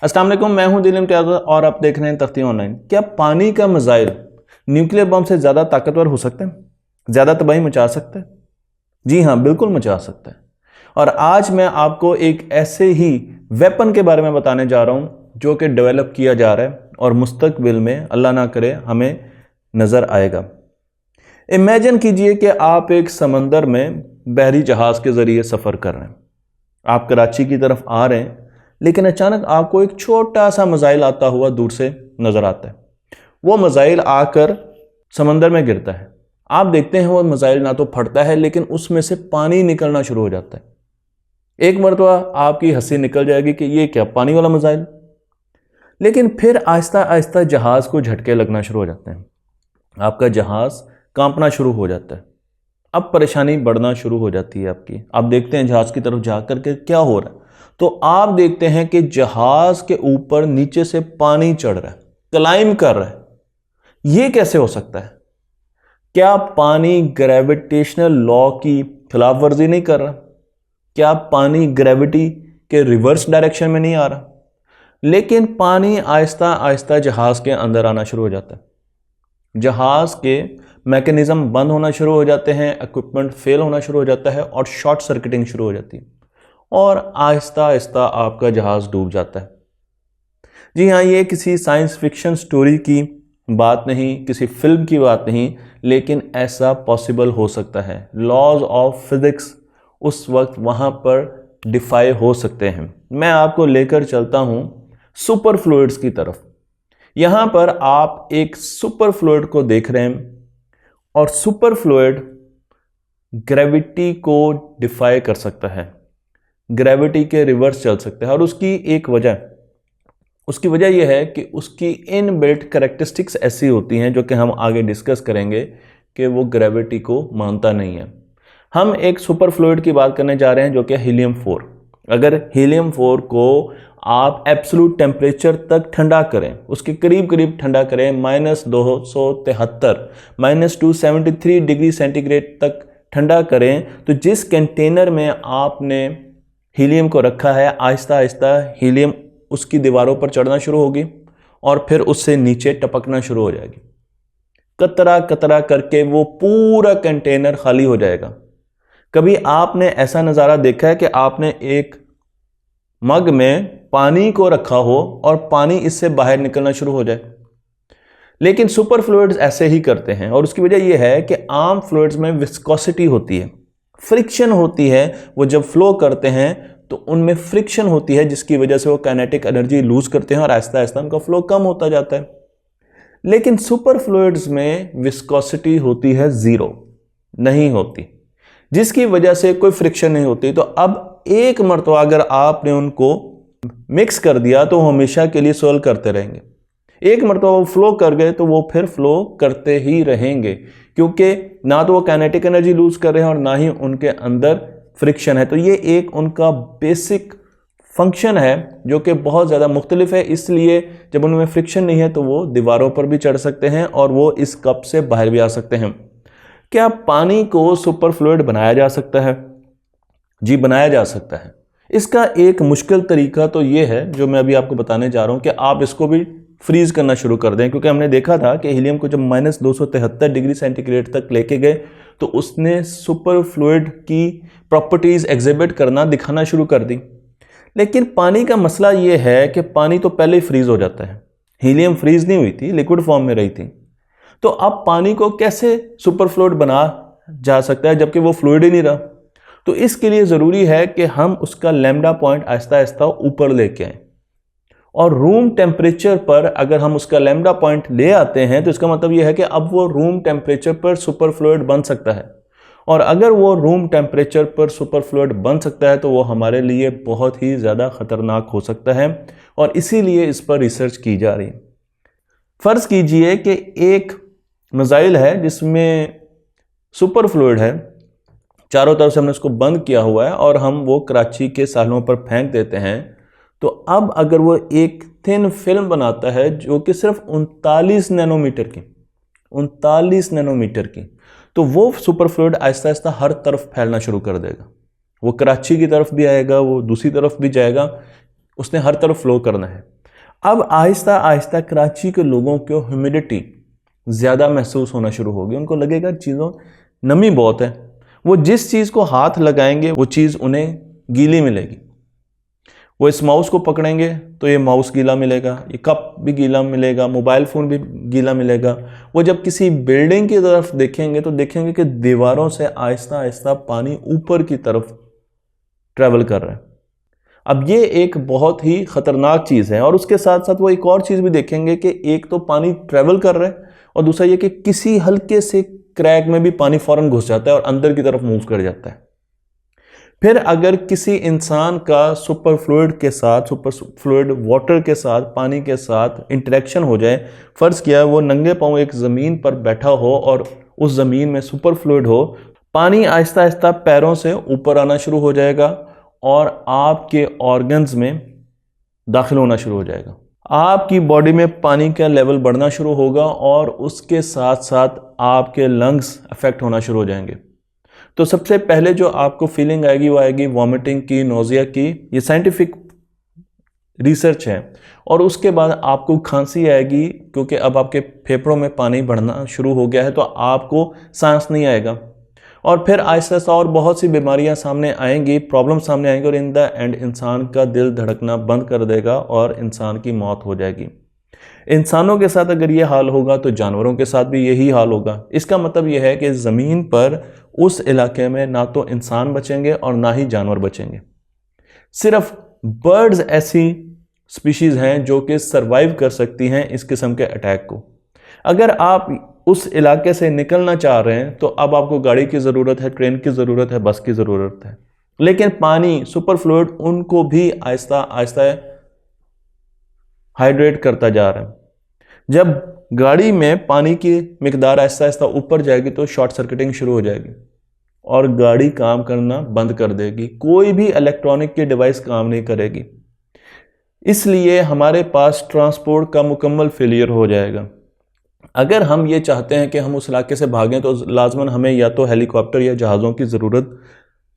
अस्सलाम वालेकुम, मैं हूं दिल इम्तियाज़ और आप देख रहे हैं तख्ती ऑनलाइन। क्या पानी का मिसाइल न्यूक्लियर बम से ज़्यादा ताकतवर हो सकता है, ज़्यादा तबाही मचा सकता है? जी हाँ, बिल्कुल मचा सकता है। और आज मैं आपको एक ऐसे ही वेपन के बारे में बताने जा रहा हूँ जो कि डेवलप किया जा रहा है और मुस्तकबिल में अल्लाह ना करे हमें नज़र आएगा। इमेजिन कीजिए कि आप एक समंदर में बहरी जहाज़ के ज़रिए सफ़र कर रहे हैं। आप कराची की तरफ आ रहे हैं, लेकिन अचानक आपको एक छोटा सा मिसाइल आता हुआ दूर से नज़र आता है। वो मिसाइल आकर समंदर में गिरता है। आप देखते हैं वो मिसाइल ना तो फटता है, लेकिन उसमें से पानी निकलना शुरू हो जाता है। एक मरतबा आपकी हंसी निकल जाएगी कि ये क्या, पानी वाला मिसाइल। लेकिन फिर आहिस्ता आहिस्ता जहाज़ को झटके लगना शुरू हो जाते हैं। आपका जहाज़ कांपना शुरू हो जाता है। अब परेशानी बढ़ना शुरू हो जाती है आपकी। आप देखते हैं जहाज़ की तरफ जाकर के क्या हो रहा है, तो आप देखते हैं कि जहाज़ के ऊपर नीचे से पानी चढ़ रहा है, क्लाइम कर रहा है। ये कैसे हो सकता है? क्या पानी ग्रेविटेशनल लॉ की खिलाफ वर्जी नहीं कर रहा? क्या पानी ग्रेविटी के रिवर्स डायरेक्शन में नहीं आ रहा? लेकिन पानी आहिस्ता आहिस्ता जहाज़ के अंदर आना शुरू हो जाता है। जहाज़ के मैकेनिज्म बंद होना शुरू हो जाते हैं, इक्विपमेंट फेल होना शुरू हो जाता है और शॉर्ट सर्किटिंग शुरू हो जाती है और आहिस्ता आहिस्ता आपका जहाज़ डूब जाता है। जी हाँ, ये किसी साइंस फिक्शन स्टोरी की बात नहीं, किसी फिल्म की बात नहीं, लेकिन ऐसा पॉसिबल हो सकता है। लॉज ऑफ फिजिक्स उस वक्त वहाँ पर डिफाई हो सकते हैं। मैं आपको लेकर चलता हूँ सुपर फ्लूइड्स की तरफ। यहाँ पर आप एक सुपर फ्लूइड को देख रहे हैं और सुपर फ्लूइड ग्रेविटी को डिफाई कर सकता है, ग्रेविटी के रिवर्स चल सकता है। और उसकी वजह यह है कि उसकी इनबिल्ट कैरेक्टरिस्टिक्स ऐसी होती हैं जो कि हम आगे डिस्कस करेंगे कि वो ग्रेविटी को मानता नहीं है। हम एक सुपर फ्लूइड की बात करने जा रहे हैं जो कि हीलियम 4। अगर हीलियम 4 को आप एब्सोल्यूट टेम्परेचर तक ठंडा करें, उसके करीब करीब ठंडा करें, -273 -273 डिग्री सेंटीग्रेड तक ठंडा करें, तो जिस कंटेनर में आपने हीलियम को रखा है, आहिस्ता आहिस्ता हीलियम उसकी दीवारों पर चढ़ना शुरू होगी और फिर उससे नीचे टपकना शुरू हो जाएगी। कतरा कतरा करके वो पूरा कंटेनर खाली हो जाएगा। कभी आपने ऐसा नज़ारा देखा है कि आपने एक मग में पानी को रखा हो और पानी इससे बाहर निकलना शुरू हो जाए? लेकिन सुपर फ्लूइड्स ऐसे ही करते हैं और उसकी वजह यह है कि आम फ्लूइड्स में विस्कोसिटी होती है, फ्रिक्शन होती है। वो जब फ्लो करते हैं तो उनमें फ्रिक्शन होती है, जिसकी वजह से वो काइनेटिक एनर्जी लूज करते हैं और आहिस्ता आहिस्ता उनका फ्लो कम होता जाता है। लेकिन सुपर फ्लूइड्स में विस्कोसिटी होती है जीरो, नहीं होती, जिसकी वजह से कोई फ्रिक्शन नहीं होती। तो अब एक मरतबा अगर आपने उनको मिक्स कर दिया तो हमेशा के लिए सोल्व करते रहेंगे। एक मरतबा वो फ्लो कर गए तो वो फिर फ्लो करते ही रहेंगे, क्योंकि ना तो वो काइनेटिक एनर्जी लूज कर रहे हैं और ना ही उनके अंदर फ्रिक्शन है। तो ये एक उनका बेसिक फंक्शन है जो कि बहुत ज़्यादा मुख्तलिफ है। इसलिए जब उनमें फ्रिक्शन नहीं है तो वो दीवारों पर भी चढ़ सकते हैं और वो इस कप से बाहर भी आ सकते हैं। क्या पानी को सुपर फ्लूइड बनाया जा सकता है? जी, बनाया जा सकता है। इसका एक मुश्किल तरीका तो ये है जो मैं अभी आपको बताने जा रहा हूँ कि आप इसको भी फ्रीज करना शुरू कर दें, क्योंकि हमने देखा था कि हीलियम को जब -273 डिग्री सेंटीग्रेड तक लेके गए तो उसने सुपर फ्लूइड की प्रॉपर्टीज एग्जिबिट करना, दिखाना शुरू कर दी। लेकिन पानी का मसला ये है कि पानी तो पहले ही फ्रीज हो जाता है। हीलियम फ्रीज नहीं हुई थी, लिक्विड फॉर्म में रही थी। तो अब पानी को कैसे सुपर फ्लूइड बना जा सकता है जबकि वो फ्लूइड ही नहीं रहा? तो इसके लिए ज़रूरी है कि हम उसका लैम्डा पॉइंट आहिस्ता आहिस्ता ऊपर लेके आएँ और रूम टेम्परेचर पर अगर हम उसका लैम्डा पॉइंट ले आते हैं तो इसका मतलब यह है कि अब वो रूम टेम्परेचर पर सुपर फ्लूइड बन सकता है। और अगर वो रूम टेम्परेचर पर सुपर फ्लूइड बन सकता है तो वो हमारे लिए बहुत ही ज़्यादा ख़तरनाक हो सकता है और इसीलिए इस पर रिसर्च की जा रही है। फ़र्ज़ कीजिए कि एक मिसाइल है जिसमें सुपर फ्लूइड है, चारों तरफ से हमने उसको बंद किया हुआ है और हम वो कराची के सालों पर फेंक देते हैं। तो अब अगर वो एक थिन फिल्म बनाता है जो कि सिर्फ 39 नैनोमीटर की, तो वो सुपर फ्लूइड आहिस्ता आहिस्ता हर तरफ फैलना शुरू कर देगा। वो कराची की तरफ भी आएगा, वो दूसरी तरफ भी जाएगा। उसने हर तरफ फ्लो करना है। अब आहिस्ता आहिस्ता कराची के लोगों को ह्यूमिडिटी ज़्यादा महसूस होना शुरू होगी, उनको लगेगा चीज़ों नमी बहुत है, वो जिस चीज़ को हाथ लगाएंगे वो चीज़ उन्हें गीली मिलेगी। वो इस माउस को पकड़ेंगे तो ये माउस गीला मिलेगा, ये कप भी गीला मिलेगा, मोबाइल फ़ोन भी गीला मिलेगा। वो जब किसी बिल्डिंग की तरफ देखेंगे तो देखेंगे कि दीवारों से आहिस्ता आहिस्ता पानी ऊपर की तरफ ट्रैवल कर रहा है। अब ये एक बहुत ही ख़तरनाक चीज़ है। और उसके साथ साथ वो एक और चीज़ भी देखेंगे कि एक तो पानी ट्रैवल कर रहा है और दूसरा ये कि किसी हल्के से क्रैक में भी पानी फ़ौरन घुस जाता है और अंदर की तरफ मूव कर जाता है। फिर अगर किसी इंसान का सुपर फ्लूइड के साथ, सुपर फ्लूइड वाटर के साथ, पानी के साथ इंटरेक्शन हो जाए, फ़र्ज़ किया वो नंगे पाँव एक ज़मीन पर बैठा हो और उस ज़मीन में सुपर फ्लूइड हो, पानी आहिस्ता आहिस्ता पैरों से ऊपर आना शुरू हो जाएगा और आपके ऑर्गन्स में दाखिल होना शुरू हो जाएगा। आपकी बॉडी में पानी का लेवल बढ़ना शुरू होगा और उसके साथ साथ आपके लंग्स अफेक्ट होना शुरू हो जाएंगे। तो सबसे पहले जो आपको फीलिंग आएगी वो आएगी वॉमिटिंग की, नोज़िया की, ये साइंटिफिक रिसर्च है। और उसके बाद आपको खांसी आएगी क्योंकि अब आपके फेफड़ों में पानी बढ़ना शुरू हो गया है, तो आपको सांस नहीं आएगा। और फिर आहिस्ता आहिस्ता और बहुत सी बीमारियां सामने आएंगी, प्रॉब्लम सामने आएंगी और इन द एंड इंसान का दिल धड़कना बंद कर देगा और इंसान की मौत हो जाएगी। इंसानों के साथ अगर ये हाल होगा तो जानवरों के साथ भी यही हाल होगा। इसका मतलब यह है कि ज़मीन पर उस इलाके में ना तो इंसान बचेंगे और ना ही जानवर बचेंगे। सिर्फ बर्ड्स ऐसी स्पीशीज़ हैं जो कि सर्वाइव कर सकती हैं इस किस्म के अटैक को। अगर आप उस इलाके से निकलना चाह रहे हैं तो अब आपको गाड़ी की ज़रूरत है, ट्रेन की ज़रूरत है, बस की ज़रूरत है। लेकिन पानी, सुपर फ्लूइड उनको भी आहिस्ता आहिस्ता हाइड्रेट करता जा रहा है। जब गाड़ी में पानी की मिकदार आहिस्ता आहिस्ता ऊपर जाएगी तो शॉर्ट सर्किटिंग शुरू हो जाएगी और गाड़ी काम करना बंद कर देगी। कोई भी इलेक्ट्रॉनिक की डिवाइस काम नहीं करेगी। इसलिए हमारे पास ट्रांसपोर्ट का मुकम्मल फेलियर हो जाएगा। अगर हम ये चाहते हैं कि हम उस इलाके से भागें तो लाजमन हमें या तो हेलीकॉप्टर या जहाज़ों की ज़रूरत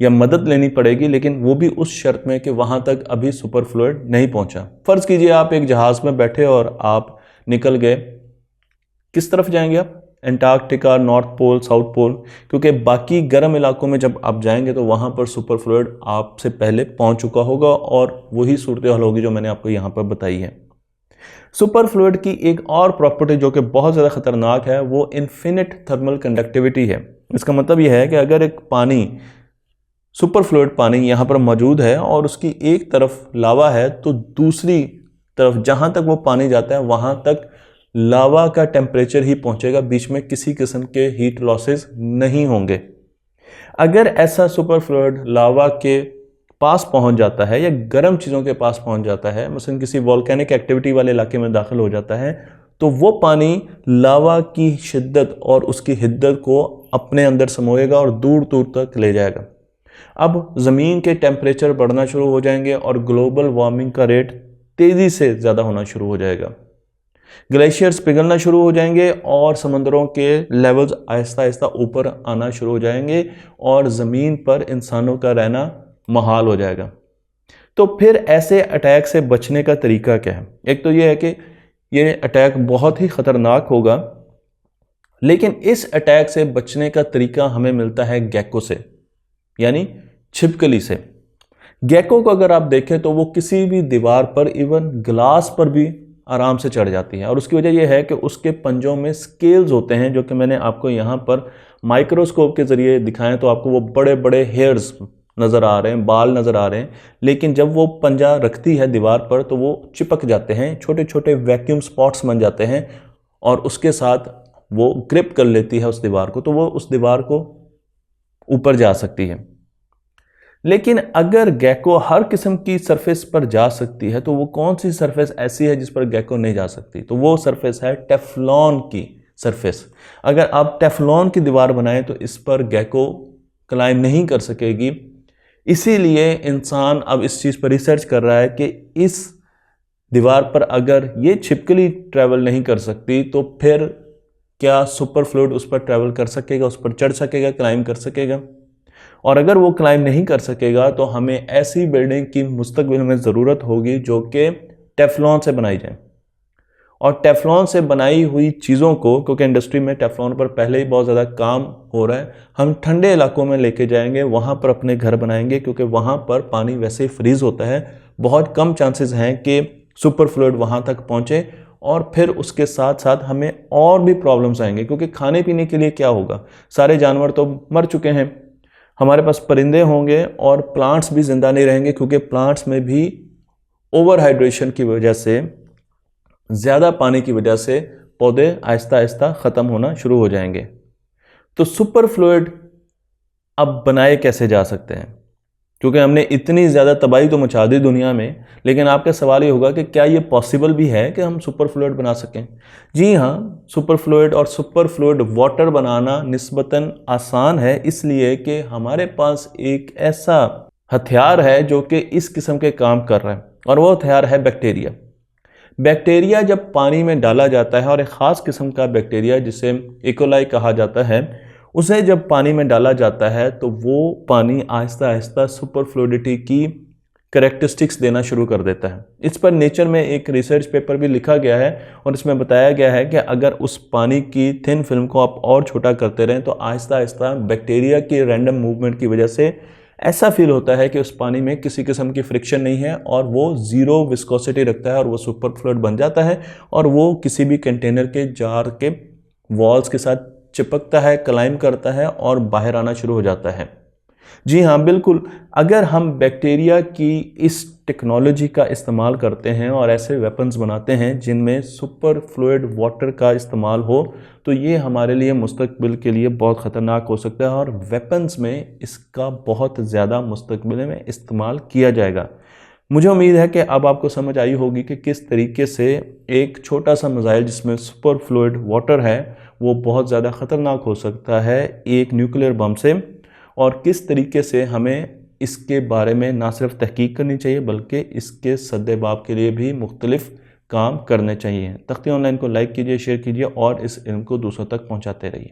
या मदद लेनी पड़ेगी, लेकिन वो भी उस शर्त में कि वहाँ तक अभी सुपर फ्लूइड नहीं पहुँचा। फ़र्ज़ कीजिए आप एक जहाज़ में बैठे और आप निकल गए, किस तरफ जाएंगे आप? Antarctica, north pole, south pole, क्योंकि बाकी गर्म इलाकों में जब आप जाएंगे तो वहाँ पर सुपर फ्लूइड आपसे पहले पहुँच चुका होगा और वही सूरत हाल होगी जो मैंने आपको यहाँ पर बताई है। सुपर फ्लूइड की एक और प्रॉपर्टी जो कि बहुत ज़्यादा ख़तरनाक है वो इन्फिनिट थर्मल कंडक्टिविटी है। इसका मतलब यह है कि अगर एक पानी, सुपर फ्लूइड पानी यहाँ पर मौजूद है और उसकी एक तरफ लावा है तो दूसरी तरफ जहाँ तक वो पानी जाता है वहाँ तक लावा का टेम्परेचर ही पहुँचेगा, बीच में किसी किस्म के हीट लॉसेस नहीं होंगे। अगर ऐसा सुपर फ्लूइड लावा के पास पहुंच जाता है या गर्म चीज़ों के पास पहुंच जाता है, मसलन किसी वॉल्केनिक एक्टिविटी वाले इलाके में दाखिल हो जाता है, तो वो पानी लावा की शिद्दत और उसकी हिद्दत को अपने अंदर समोएगा और दूर दूर तक ले जाएगा। अब ज़मीन के टेम्परेचर बढ़ना शुरू हो जाएंगे और ग्लोबल वार्मिंग का रेट तेज़ी से ज़्यादा होना शुरू हो जाएगा। ग्लेशियर्स पिघलना शुरू हो जाएंगे और समंदरों के लेवल्स आहिस्ता आहिस्ता ऊपर आना शुरू हो जाएंगे और ज़मीन पर इंसानों का रहना महाल हो जाएगा। तो फिर ऐसे अटैक से बचने का तरीका क्या है? एक तो ये है कि ये अटैक बहुत ही ख़तरनाक होगा, लेकिन इस अटैक से बचने का तरीका हमें मिलता है गेको से, यानी छिपकली से। गेको को अगर आप देखें तो वो किसी भी दीवार पर, इवन ग्लास पर भी आराम से चढ़ जाती है और उसकी वजह यह है कि उसके पंजों में स्केल्स होते हैं जो कि मैंने आपको यहाँ पर माइक्रोस्कोप के ज़रिए दिखाएं तो आपको वो बड़े बड़े हेयर्स नज़र आ रहे हैं, बाल नज़र आ रहे हैं। लेकिन जब वो पंजा रखती है दीवार पर तो वो चिपक जाते हैं, छोटे छोटे वैक्यूम स्पॉट्स बन जाते हैं और उसके साथ वो ग्रिप कर लेती है उस दीवार को, तो वो उस दीवार को ऊपर जा सकती है। लेकिन अगर गेको हर किस्म की सरफेस पर जा सकती है तो वो कौन सी सरफेस ऐसी है जिस पर गेको नहीं जा सकती? तो वो सरफेस है टेफ्लॉन की सरफेस। अगर आप टेफ्लॉन की दीवार बनाएं तो इस पर गेको क्लाइम नहीं कर सकेगी। इसीलिए इंसान अब इस चीज़ पर रिसर्च कर रहा है कि इस दीवार पर अगर ये छिपकली ट्रैवल नहीं कर सकती तो फिर क्या सुपर फ्लूइड उस पर ट्रैवल कर सकेगा, उस पर चढ़ सकेगा, क्लाइम कर सकेगा? और अगर वो क्लाइम नहीं कर सकेगा तो हमें ऐसी बिल्डिंग की मुस्तकबिल में ज़रूरत होगी जो कि टेफ्लॉन से बनाई जाए। और टेफ्लॉन से बनाई हुई चीज़ों को, क्योंकि इंडस्ट्री में टेफ्लॉन पर पहले ही बहुत ज़्यादा काम हो रहा है, हम ठंडे इलाकों में लेके जाएंगे, वहाँ पर अपने घर बनाएंगे, क्योंकि वहाँ पर पानी वैसे ही फ्रीज़ होता है। बहुत कम चांसेस हैं कि सुपर फ्लूइड वहाँ तक पहुँचे और फिर उसके साथ साथ हमें और भी प्रॉब्लम्स आएंगे, क्योंकि खाने पीने के लिए क्या होगा, सारे जानवर तो मर चुके हैं, हमारे पास परिंदे होंगे और प्लांट्स भी ज़िंदा नहीं रहेंगे, क्योंकि प्लांट्स में भी ओवर हाइड्रेशन की वजह से, ज़्यादा पानी की वजह से पौधे आहिस्ता आहिस्ता ख़त्म होना शुरू हो जाएंगे। तो सुपर फ्लूइड अब बनाए कैसे जा सकते हैं, क्योंकि हमने इतनी ज़्यादा तबाही तो मचा दी दुनिया में, लेकिन आपका सवाल ये होगा कि क्या ये पॉसिबल भी है कि हम सुपर फ्लूइड बना सकें। जी हाँ, सुपर फ्लूइड और सुपर फ्लूइड वाटर बनाना निस्बतन आसान है, इसलिए कि हमारे पास एक ऐसा हथियार है जो कि इस किस्म के काम कर रहा है, और वो हथियार है बैक्टीरिया। बैक्टीरिया जब पानी में डाला जाता है, और एक ख़ास किस्म का बैक्टीरिया जिसे इकोलाई कहा जाता है, उसे जब पानी में डाला जाता है तो वो पानी आहिस्ता आहिस्ता सुपर फ्लूइडिटी की करैक्टरिस्टिक्स देना शुरू कर देता है। इस पर नेचर में एक रिसर्च पेपर भी लिखा गया है और इसमें बताया गया है कि अगर उस पानी की थिन फिल्म को आप और छोटा करते रहें तो आहिस्ता आहिस्ता बैक्टीरिया की रैंडम मूवमेंट की वजह से ऐसा फील होता है कि उस पानी में किसी किस्म की फ्रिक्शन नहीं है और वो ज़ीरो विस्कोसिटी रखता है और वो सुपर फ्लूइड बन जाता है, और वो किसी भी कंटेनर के जार के वॉल्स के साथ चिपकता है, क्लाइम करता है और बाहर आना शुरू हो जाता है। जी हाँ, बिल्कुल, अगर हम बैक्टीरिया की इस टेक्नोलॉजी का इस्तेमाल करते हैं और ऐसे वेपन्स बनाते हैं जिनमें सुपर फ्लूइड वाटर का इस्तेमाल हो, तो ये हमारे लिए मुस्तकबिल के लिए बहुत ख़तरनाक हो सकता है, और वेपन्स में इसका बहुत ज़्यादा मुस्तकबिल में इस्तेमाल किया जाएगा। मुझे उम्मीद है कि अब आपको समझ आई होगी कि किस तरीके से एक छोटा सा मिसाइल जिसमें सुपर फ्लूइड वाटर है वो बहुत ज़्यादा ख़तरनाक हो सकता है एक न्यूक्लियर बम से, और किस तरीके से हमें इसके बारे में ना सिर्फ तहकीक करनी चाहिए बल्कि इसके सद्देबाब के लिए भी मुख्तलिफ काम करने चाहिए। तख्ती ऑनलाइन को लाइक कीजिए, शेयर कीजिए और इस इल्म को दूसरों तक पहुँचाते रहिए।